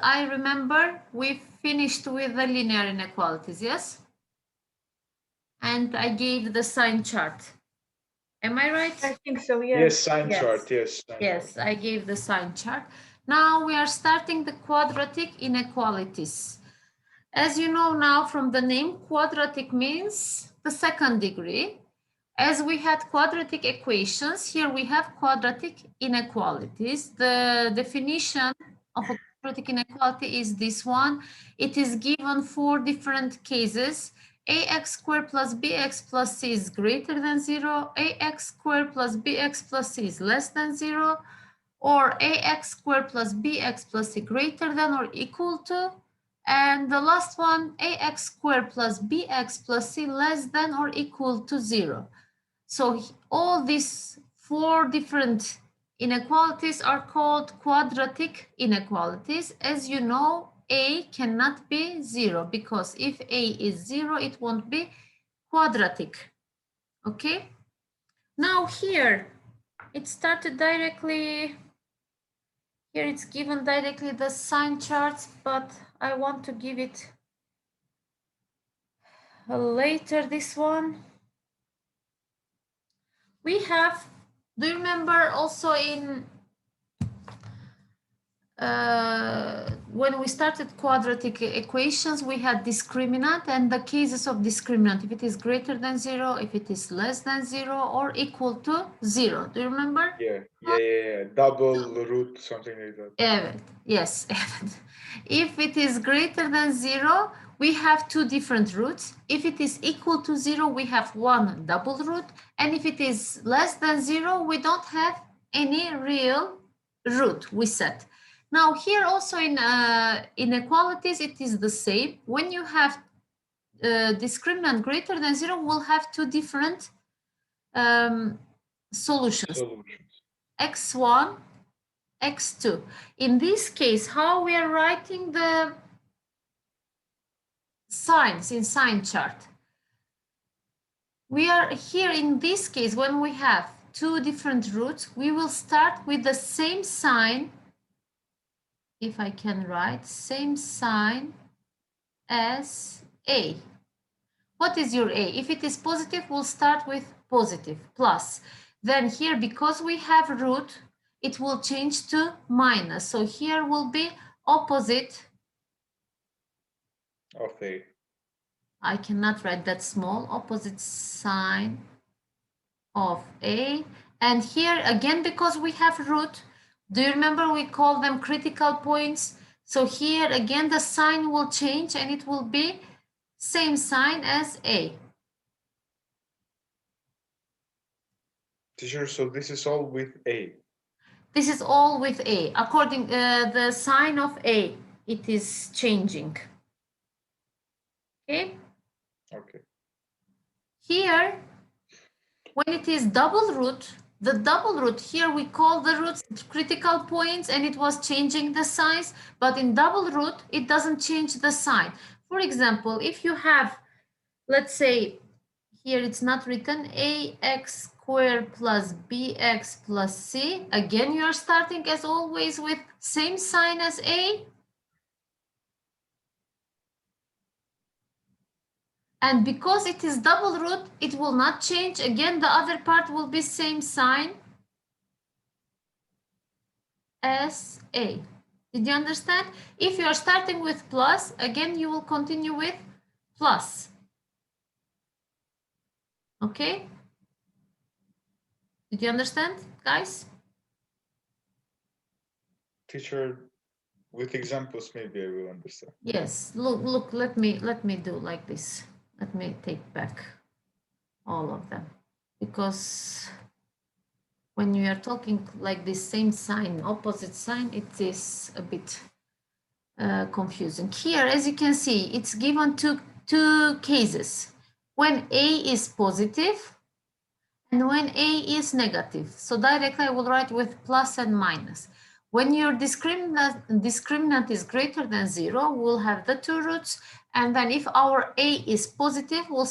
I remember we finished with the linear inequalities, yes? And I gave the sign chart. Am I right? I think so, yes. Yes, sign chart, yes. Yes, I gave the sign chart. Now we are starting the quadratic inequalities. As you know now from the name, quadratic means the second degree. As we had quadratic equations, here we have quadratic inequalities. The definition of a quadratic inequality is this one. It is given for different cases. Ax squared plus bx plus c is greater than 0. Ax squared plus bx plus c is less than 0. Or ax squared plus bx plus c greater than or equal to. And the last one, ax squared plus bx plus c less than or equal to 0. So all these 4 different inequalities are called quadratic inequalities. As you know, a cannot be 0 because if a is 0, it won't be quadratic. Okay? Now here, it started directly. Here it's given directly the sign charts, but I want to give it later, this one. We have, do you remember also in when we started quadratic equations, we had discriminant and the cases of discriminant, if it is greater than 0, if it is less than 0, or equal to 0. Do you remember? Yeah. Double root, something like that. Evet, yes. If it is greater than 0, we have 2 different roots. If it is equal to 0, we have 1 double root. And if it is less than 0, we don't have any real root, we said. Now here also in inequalities, it is the same. When you have discriminant greater than 0, we'll have 2 different solutions. X1, X2. In this case, how we are writing the signs in sign chart? We are here in this case, when we have 2 different roots, we will start with the same sign. If I can write, same sign as A. What is your A? If it is positive, we'll start with positive, plus. Then here, because we have root, it will change to minus. So here will be opposite of A. I cannot write that small, opposite sign of A. And here again, because we have root, do you remember we call them critical points? So here again, the sign will change and it will be same sign as A. Teacher, so this is all with A? This is all with A. According the sign of A, it is changing. Okay? Okay. Here, when it is double root, the double root, here we call the roots critical points and it was changing the signs, but in double root, it doesn't change the sign. For example, if you have, let's say, here it's not written, ax squared plus bx plus c, again, you are starting as always with same sign as A. And because it is double root, it will not change. Again, the other part will be same sign as A. Did you understand? If you are starting with plus, again, you will continue with plus. Okay? Did you understand, guys? Teacher, with examples, maybe I will understand. Yes, look, let me do like this. Let me take back all of them, because when you are talking like this same sign, opposite sign, it is a bit confusing. Here, as you can see, it's given two cases. When A is positive and when A is negative. So directly I will write with plus and minus. When your discriminant is greater than 0, we'll have the 2 roots. And then if our A is positive, we'll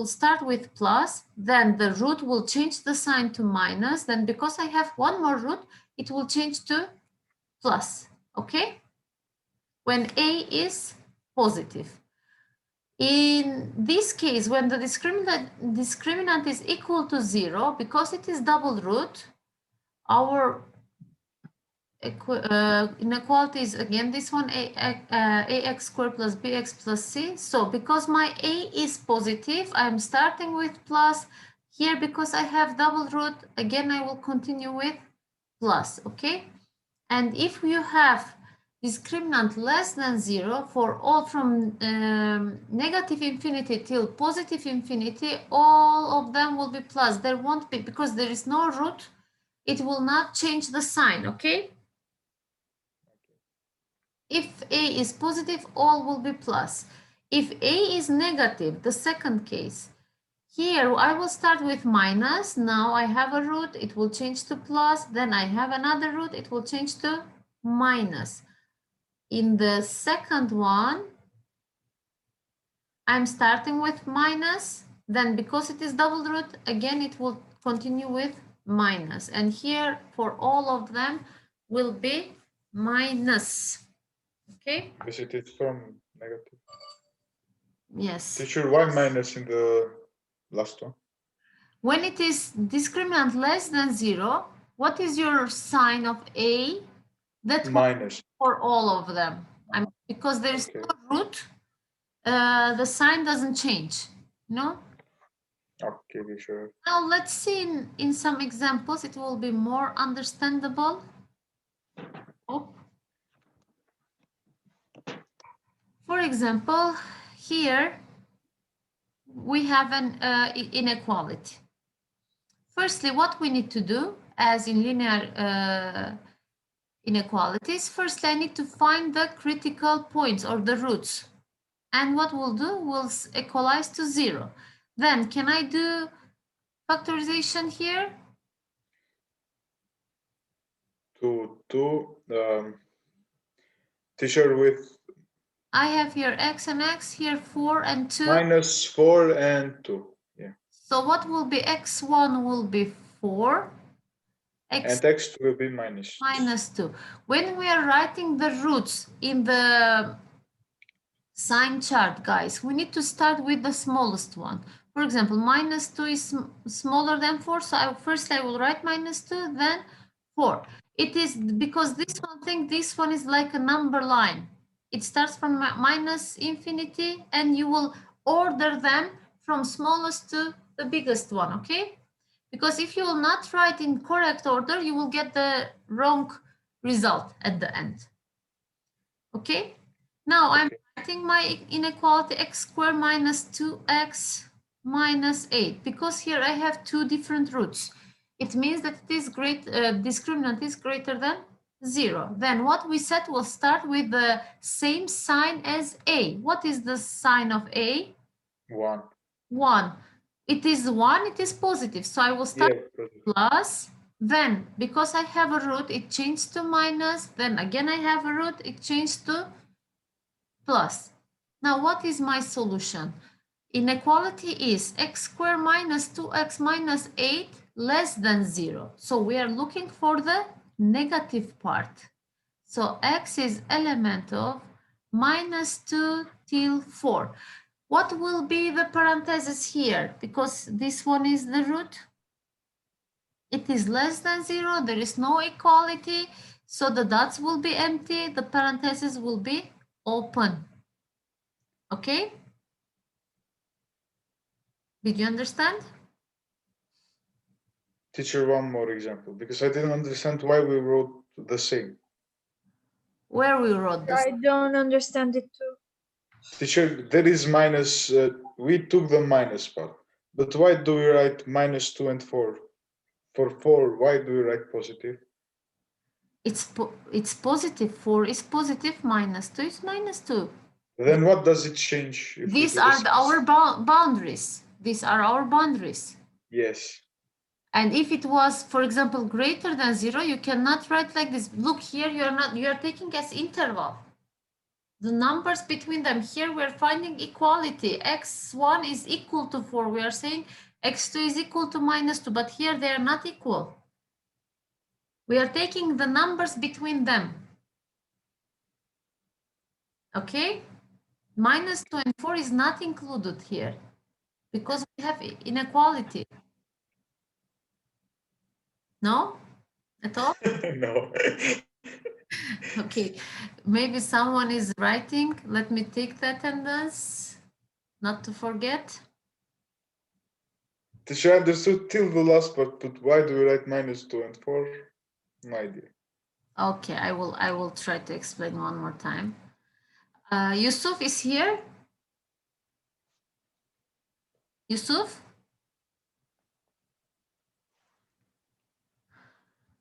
start with plus. Then the root will change the sign to minus. Then because I have one more root, it will change to plus. Okay? when A is positive. In this case, when the discriminant is equal to 0, because it is double root, our inequality is again this one, ax squared plus bx plus c. So because my a is positive, I'm starting with plus. Here, because I have double root, again I will continue with plus, okay? And if you have discriminant less than 0 for all from negative infinity till positive infinity, all of them will be plus. There won't be, because there is no root, it will not change the sign, okay? If A is positive, all will be plus. If A is negative, the second case, here I will start with minus. Now I have a root, it will change to plus. Then I have another root, it will change to minus. In the second one, I'm starting with minus. Then because it is double root, again it will continue with minus. And here for all of them will be minus. Okay? Because it is from negative. Yes. Teacher, why minus in the last one? When it is discriminant less than 0, what is your sign of A? That minus for all of them. Because there is no root, the sign doesn't change. No? Okay, sure. Now let's see in some examples, it will be more understandable. Oh. For example, here we have an inequality. Firstly, what we need to do, as in linear inequalities, firstly I need to find the critical points or the roots. And what we'll do, we'll equalize to 0. Then can I do factorization here? Teacher, with I have here x and x, here 4 and 2. minus 4 and 2. Yeah. So what will be x1 will be 4. And x2 will be minus 2. When we are writing the roots in the sign chart, guys, we need to start with the smallest one. For example, minus 2 is smaller than 4, so first I will write minus 2, then 4. It is because this one is like a number line. It starts from minus infinity, and you will order them from smallest to the biggest one, okay? Because if you will not write in correct order, you will get the wrong result at the end. Okay? Now I'm writing my inequality x squared minus 2x minus 8, because here I have two different roots. It means that it is discriminant is greater than 0. Then what we said, will start with the same sign as A. What is the sign of A? 1. 1. It is 1, it is positive. So I will start with plus. Then, because I have a root, it changed to minus. Then again, I have a root, it changed to plus. Now, what is my solution? Inequality is x squared minus 2x minus 8 less than 0. So we are looking for the negative part. So x is element of minus 2 till 4. What will be the parenthesis here? Because this one is the root. It is less than 0. There is no equality. So the dots will be empty. The parenthesis will be open. Okay? Did you understand? Teacher, one more example, because I didn't understand why we wrote the same. Where we wrote this? I don't understand it too. Teacher, there is minus, we took the minus part, but why do we write minus 2 and 4? For 4, why do we write positive? It's positive. 4 is positive, minus 2 is minus 2. Then what does it change? If These are our boundaries. These are our boundaries. Yes. And if it was, for example, greater than 0, you cannot write like this. Look here, you are taking as interval. The numbers between them, here we're finding equality. x1 is equal to 4. We are saying x2 is equal to minus 2, but here they are not equal. We are taking the numbers between them. Okay, minus 2 and 4 is not included here because we have inequality. No, at all? No. Okay, maybe someone is writing. Let me take the attendance, not to forget. Teacher, I understood till the last part, but why do we write minus 2 and 4? No idea. Okay, I will try to explain one more time. Yusuf is here. Yusuf?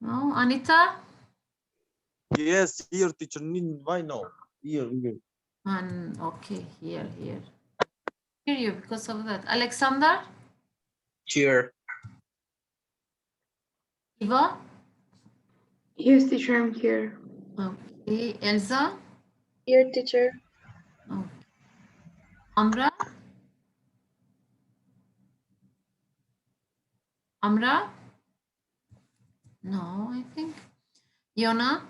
No, Anita? Yes, here, teacher. Why no? Here. Okay, here. Hear you because of that. Alexander? Here. Eva? Yes, teacher, I'm here. Okay, Elsa? Here, teacher. Okay. Amra? Amra? No, I think. Yona?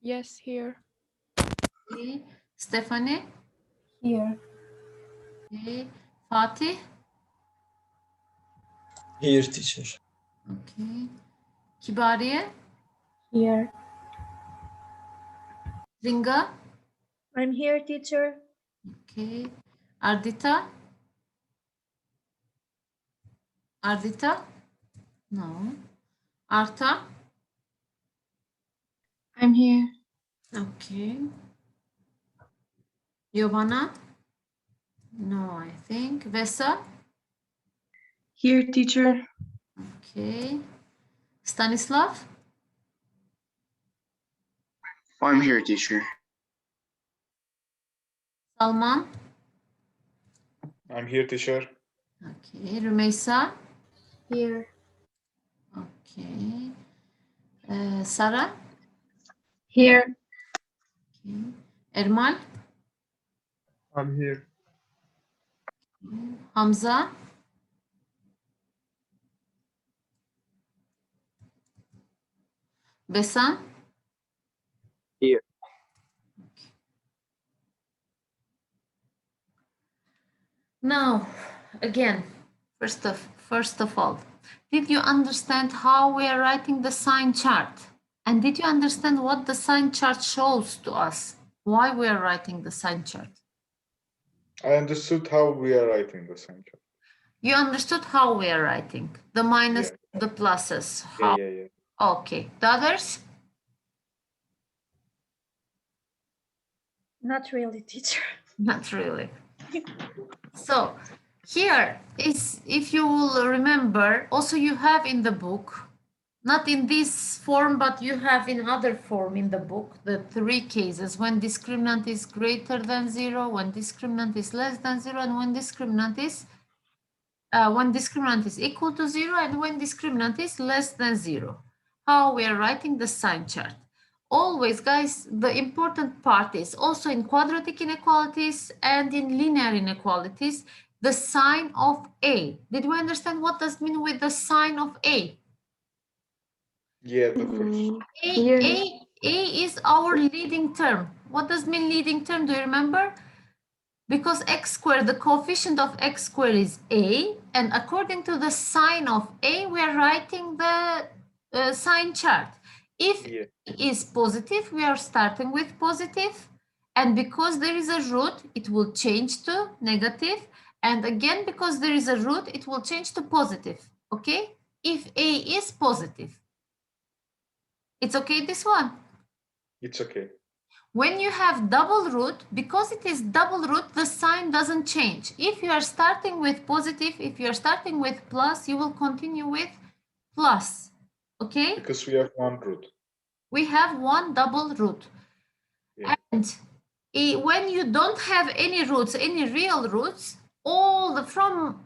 Yes, here. Okay. Stephanie? Here. Okay. Fatih? Here, teacher. Okay. Kibariye? Here. Zinga? I'm here, teacher. Okay. Ardita? Ardita? No. Arta? I'm here. Okay. Giovanna? No, I think. Vesa? Here, teacher. Okay. Stanislav? I'm here, teacher. Salman? I'm here, teacher. Okay. Rumeisa? Here. Okay. Sarah? Here. Okay. Ermal? I'm here. Hamza? Besan? Here. Now, again, first of all, did you understand how we are writing the sign chart? And did you understand what the sign chart shows to us? Why we are writing the sign chart? I understood how we are writing the sign chart. You understood how we are writing the minus, the pluses. How? Yeah. Okay. The others? Not really, teacher. Not really. So here is, if you will remember, also you have in the book, not in this form, but you have in other form in the book, the 3 cases: when discriminant is greater than 0, when discriminant is less than 0, and when discriminant is equal to 0, and when discriminant is less than 0. How we are writing the sign chart. Always, guys, the important part is also in quadratic inequalities and in linear inequalities, the sign of A. Did we understand what does mean with the sign of A? Yeah, the first. A is our leading term. What does mean leading term? Do you remember? Because x squared, the coefficient of x squared is A, and according to the sign of A, we are writing the sign chart. If Yeah. A is positive, we are starting with positive, and because there is a root, it will change to negative, and again, because there is a root, it will change to positive, okay? If A is positive. It's okay, this one? It's okay. When you have double root, because it is double root, the sign doesn't change. If you are starting with positive, if you are starting with plus, you will continue with plus, okay? Because we have one root. We have one double root. Yeah. And when you don't have any roots, any real roots, from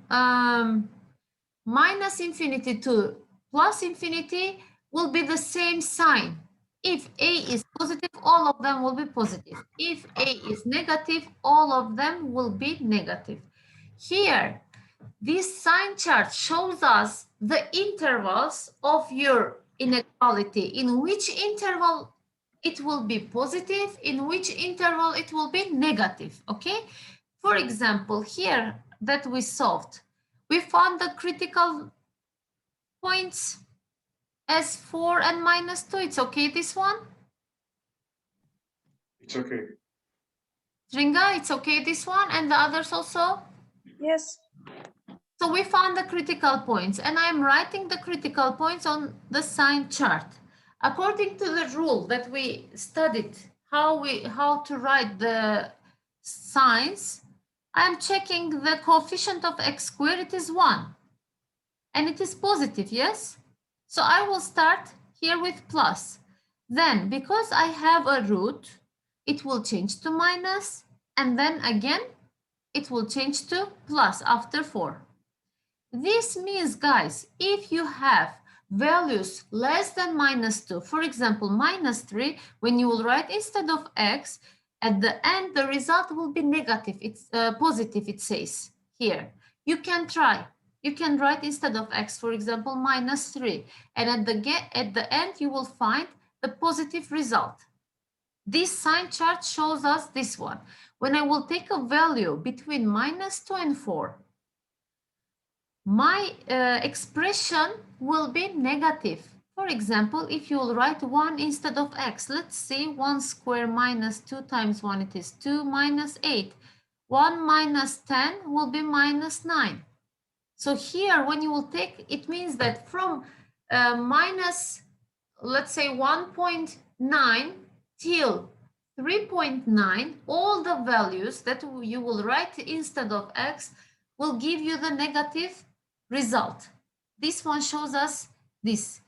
minus infinity to plus infinity will be the same sign. If A is positive, all of them will be positive. If A is negative, all of them will be negative. Here, this sign chart shows us the intervals of your inequality. In which interval it will be positive, in which interval it will be negative, okay? For example, here that we solved, we found the critical points as 4 and minus 2. It's okay, this one? It's okay. Ringa, it's okay, this one? And the others also? Yes. So we found the critical points, and I'm writing the critical points on the sign chart. According to the rule that we studied, how to write the signs, I'm checking the coefficient of x squared, it is 1. And it is positive, yes? So I will start here with plus. Then, because I have a root, it will change to minus, and then again, it will change to plus after 4. This means, guys, if you have values less than minus 2, for example, minus 3, when you will write instead of x, at the end, the result will be negative. It's positive, it says here. You can try. You can write instead of x, for example, minus 3. And at the end, you will find the positive result. This sign chart shows us this one. When I will take a value between minus 2 and 4, my expression will be negative. For example, if you will write 1 instead of x, let's see, 1 square minus 2 times 1, it is 2 minus 8. 1 minus 10 will be minus 9. So here, when you will take, it means that from minus, let's say 1.9 till 3.9, all the values that you will write instead of x will give you the negative result. This one shows us this.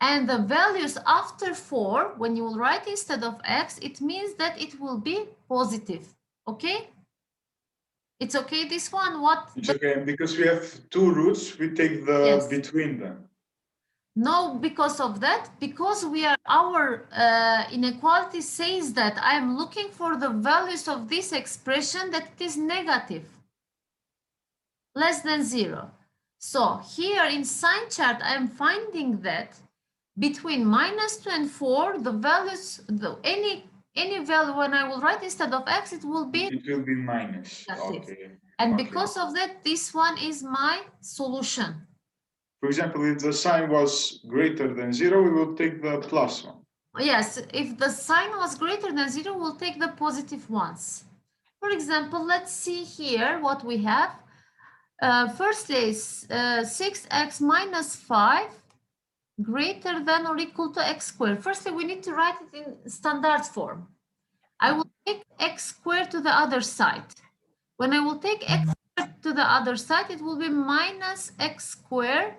And the values after 4, when you will write instead of x, it means that it will be positive. Okay? It's okay, this one? What? It's okay, and because we have two roots, we take the Yes. between them. No, because of that, because our inequality says that I am looking for the values of this expression that it is negative, less than 0. So here in sign chart, I am finding that between minus 2 and 4, the values, any value when I will write instead of x, it will be minus. negative. Okay. And Okay. because of that, this one is my solution. For example, if the sign was greater than 0, we will take the plus one. Yes, if the sign was greater than 0, we'll take the positive ones. For example, let's see here what we have. Firstly, 6x minus 5 greater than or equal to x squared. Firstly, we need to write it in standard form. I will take x squared to the other side. When I will take x squared to the other side, it will be minus x squared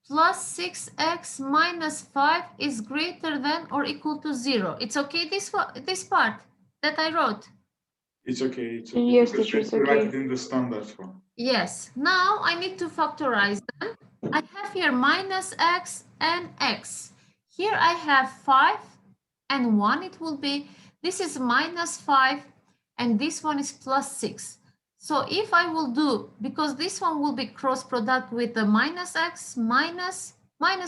plus 6x minus 5 is greater than or equal to 0. It's okay, this part that I wrote? It's okay. It's okay. Yes, Because teacher, we it's have to write okay. it in the standard form. Yes. Now I need to factorize them. I have here minus x and x. Here I have 5 and 1. It will be, this is minus 5 and this one is plus 6. So if I will do, because this one will be cross product with the minus x, minus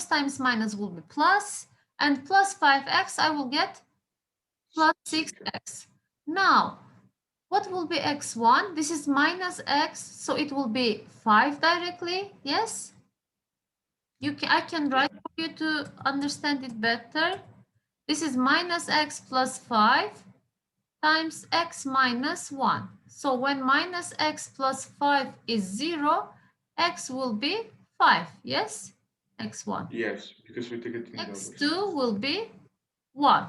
times minus will be plus, and plus 5x, I will get plus 6x. Now, what will be x1? This is minus x, so it will be 5 directly, yes? I can write for you to understand it better. This is minus x plus 5 times x minus 1. So when minus x plus 5 is 0, x will be 5, yes? x1. Yes, because we take it in x2 will be 1.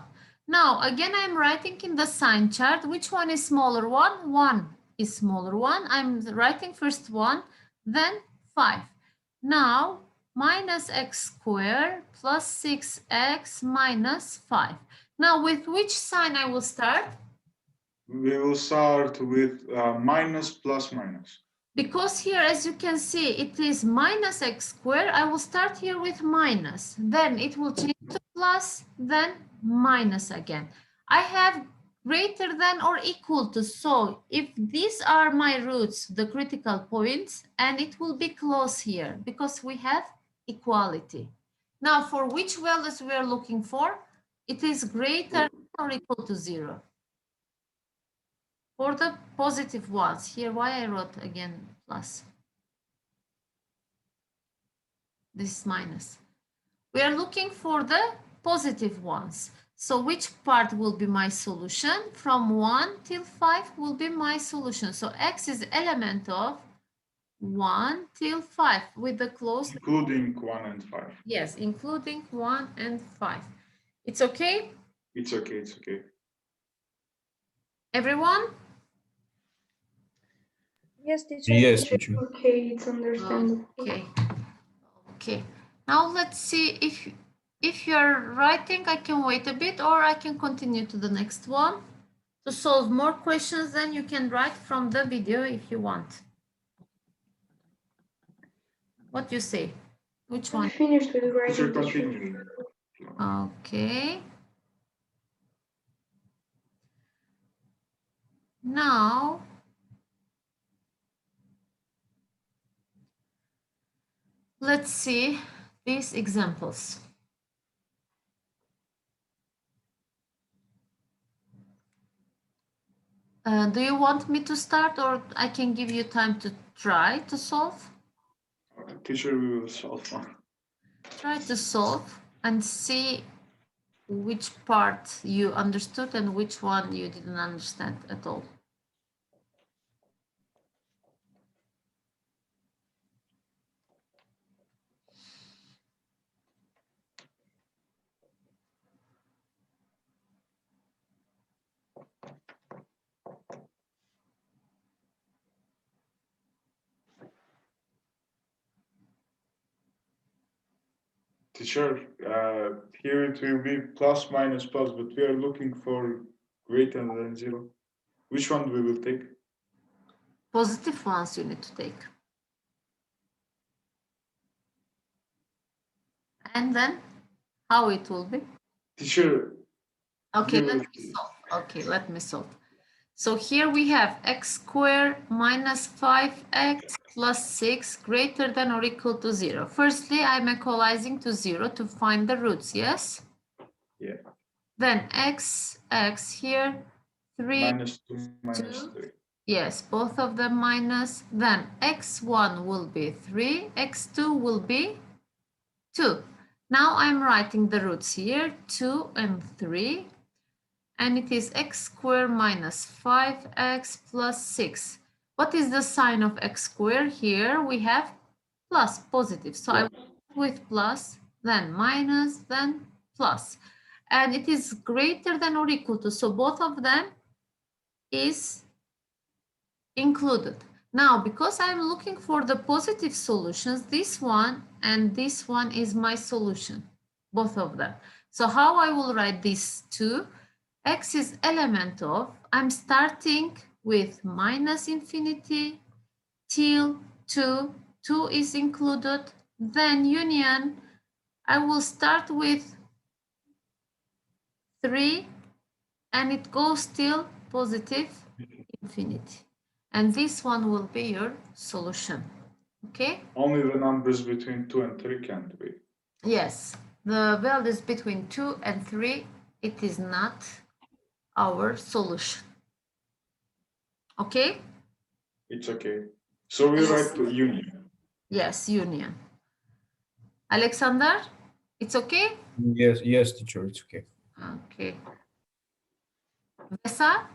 Now, again, I'm writing in the sign chart. Which one is smaller one? 1 is smaller one. I'm writing first 1, then 5. Now, minus x squared plus 6x minus 5. Now, with which sign I will start? We will start with minus plus minus. Because here, as you can see, it is minus x squared. I will start here with minus. Then it will change to plus, then minus again. I have greater than or equal to. So if these are my roots, the critical points, and it will be close here because we have equality. Now, for which values we are looking for? it is greater or equal to 0. For the positive ones, here why I wrote again plus. This is minus. We are looking for the positive ones. So which part will be my solution? From 1 till 5 will be my solution. So x is element of 1 till 5 with the closed. Including 1 and 5. Yes, including 1 and 5. It's okay? It's okay, it's okay. Everyone? Yes, teacher. Yes, teacher. Okay, it's understandable. Okay. Okay. Now let's see if you're writing, I can wait a bit or I can continue to the next one. To solve more questions, then you can write from the video if you want. What do you say? Which I one? finished with Teacher, writing. continue. Okay. Now, let's see these examples. Do you want me to start or I can give you time to try to solve? Teacher, we will solve one. Try to solve and see which part you understood and which one you didn't understand at all. Teacher, here it will be plus minus plus, but we are looking for greater than 0. Which one we will take? Positive ones you need to take. And then how it will be? Teacher. Okay, you- let me solve. Okay, let me solve. So here we have x squared minus 5x plus 6 greater than or equal to 0. Firstly, I'm equalizing to 0 to find the roots, yes? Yeah. Then x here, 3. Minus 2, minus 2. 3. Yes, both of them minus. Then x1 will be 3, x2 will be 2. Now I'm writing the roots here, 2 and 3. And it is x squared minus 5x plus 6. What is the sign of x squared? Here we have plus, positive. So I will start with plus, then minus, then plus. And it is greater than or equal to, so both of them is included. Now, because I'm looking for the positive solutions, this one and this one is my solution, both of them. So how I will write these two? X is element of, I'm starting with minus infinity till 2, 2 is included, then union, I will start with 3 and it goes till positive infinity. And this one will be your solution, okay? Only the numbers between 2 and 3 can't be. Yes, the values between 2 and 3, it is not our solution. Okay? It's okay. So we write to union. Yes, union. Alexander, it's okay? Yes, yes, teacher, it's okay. Okay. Vesa?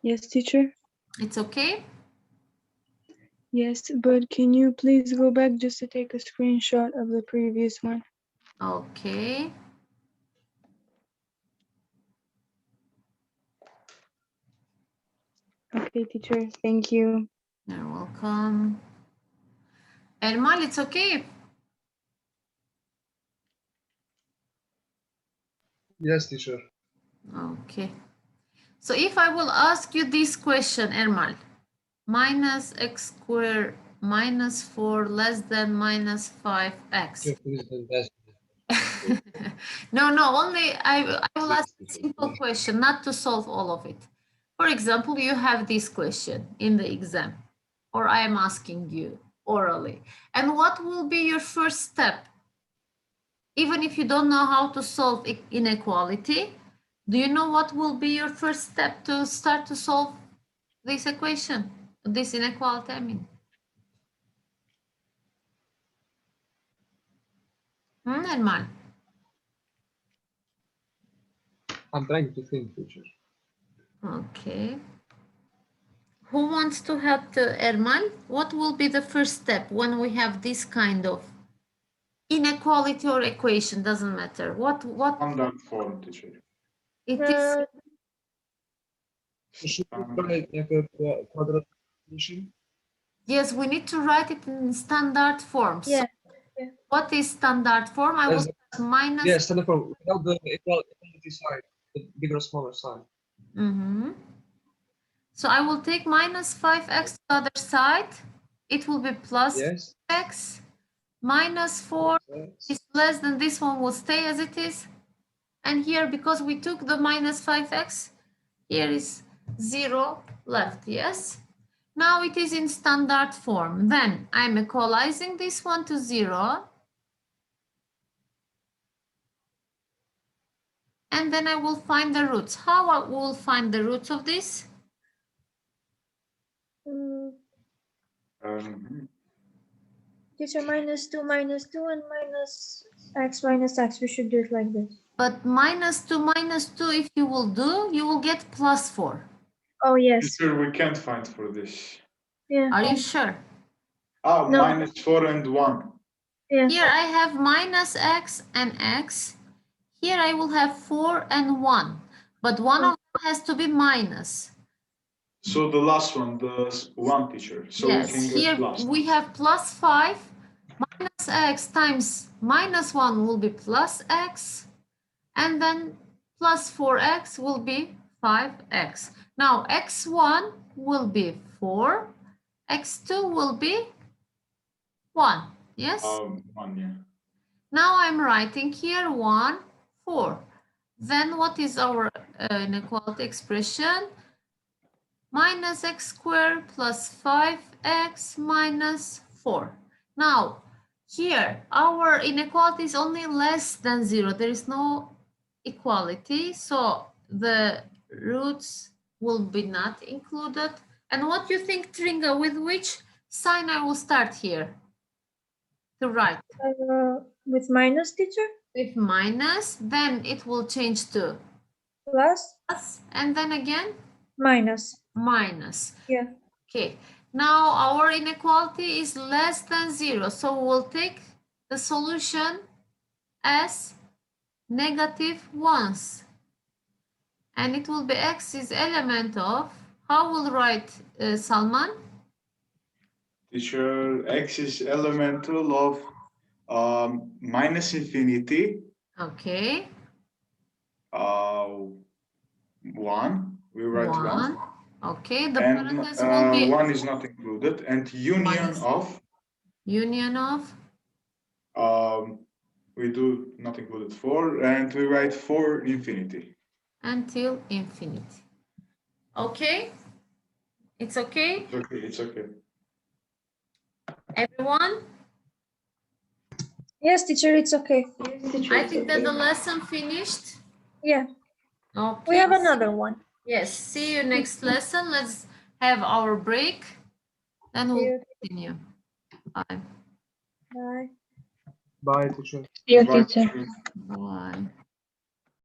Yes, teacher. It's okay? Yes, but can you please go back just to take a screenshot of the previous one? Okay. Okay, teacher. Thank you. You're welcome. Ermal, it's okay? Yes, teacher. Okay. So if I will ask you this question, Ermal, minus x squared minus 4 less than minus 5x. No, only I will ask a simple question, not to solve all of it. For example, you have this question in the exam, or I am asking you orally. And what will be your first step even if you don't know how to solve inequality, do you know what will be your first step to start to solve this equation, this inequality, I mean? Erman? I'm trying to think, teacher. Okay. Who wants to help Erman? What will be the first step when we have this kind of inequality or equation? Doesn't matter. What Standard form, teacher. it is? Should we try like a quadratic equation? Yes, we need to write it in standard form. So Yeah. what is standard form? I will As- start minus. Yes, standard form without the equality sign, the bigger or smaller sign. So I will take minus 5x to the other side. It will be plus Yes. x. Minus 4 Yes. is less than this one will stay as it is. And here, because we took the minus 5x, here is 0 left, yes? Now it is in standard form. Then I'm equalizing this one to 0. And then I will find the roots. How I will find the roots of this? Teacher, minus 2 and minus x. We should do it like this. But minus 2, if you will do, you will get plus 4. Oh, yes. Teacher, we can't find for this. Yeah. Are you sure? Ah, No. minus 4 and 1. Yeah. Here I have minus x and x. Here I will have 4 and 1. But one of them has to be minus. So the last one, the 1, teacher. So Yes, we can get here plus. we have plus 5. Minus x times minus 1 will be plus x. And then plus 4x will be 5x. Now x1 will be 4. x2 will be 1. Yes? 1, yeah. Now I'm writing here 1, 4. Then what is our inequality expression? Minus x squared plus 5x minus 4. Now, here, our inequality is only less than 0. There is no equality, so the roots will be not included. And what do you think, Tringa, with which sign I will start here to write? With minus, teacher? With minus, then it will change to Plus? plus, and then again Minus. minus. Yeah. Okay, now our inequality is less than 0, so we'll take the solution as negative ones, and it will be x is element of, how we'll write Salman? Teacher, x is elemental of minus infinity. Okay. 1. We write 1. Okay, the And parentheses will be 1 is not included. And union of. Union of. We do not included 4. And we write 4 infinity. Until infinity. Okay? It's okay? It's okay. It's okay. Everyone? Yes, teacher, it's okay. I think that the lesson finished. Yeah. Okay. We have another one. Yes, see you next lesson. Let's have our break. Then we'll continue. Bye. Bye. Bye, teacher. Dear Bye, teacher. teacher. Bye.